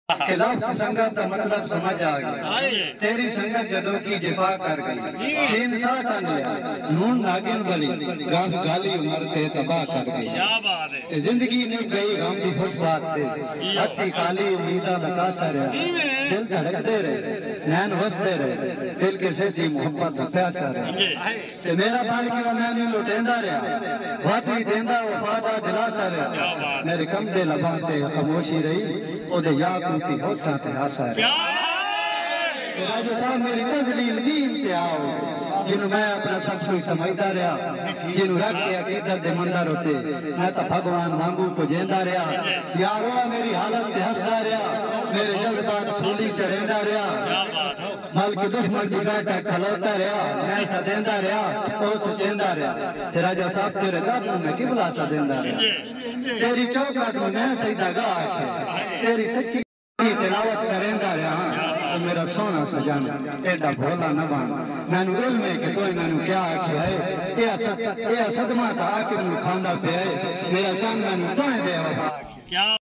خلاف سنگت کا مطلب سمجھ آ گیا، تیری سنگت جدو کی جفا کر گئی، سین ساتھ آن لیا نون ناگن بلی گاف گالی عمر تے تباہ کر گئی، زندگی نے گئی غم دی فٹ بات تے ہستی خالی امیدہ دکاسا رہا، دل دھڑک دے رہے نین وستے رہے، دل کے سیدھی محبت پیاسا رہے، تے میرا بان کی ومینی لٹیندہ رہا، واٹی دیندہ وفادہ دلاسا رہا، میرے کم دے لبان تے خاموشی رہی، او دے یاکو کی ہوتا تے آسا رہا۔ راجہ صاحب میری تزلیل دی انتہا جنہوں میں اپنا سب سوئی سمجھتا رہا، جنہوں رکھ کے عقیدت دے مندر ہوتے میں تا بھگوان مانگو کو جیندہ رہا، یارو میری حالت تے ہستا رہا، میرے جذبات سولی چڑھیندہ رہا، بلکہ دشمن کی بیٹھا کھلوتا رہا، میں سا دیندہ رہا، او سچیندہ رہا، راجہ صاحب تیرے دابوں میں قبلہ سا دیندہ رہا، تیری چوکٹ میں میں سیدہ گاہ ہے، تیری سچی تلاوت کریندہ رہا، تو میرا سونا سجانا ایڈا بھولا نہ بانا، میں نے علم ہے کہ توئی میں نے کیا آکھیا ہے، یہ صدمہ تھا آکے میں کھاندہ پہ ہے، میرا جان میں نے تائیں دے وفا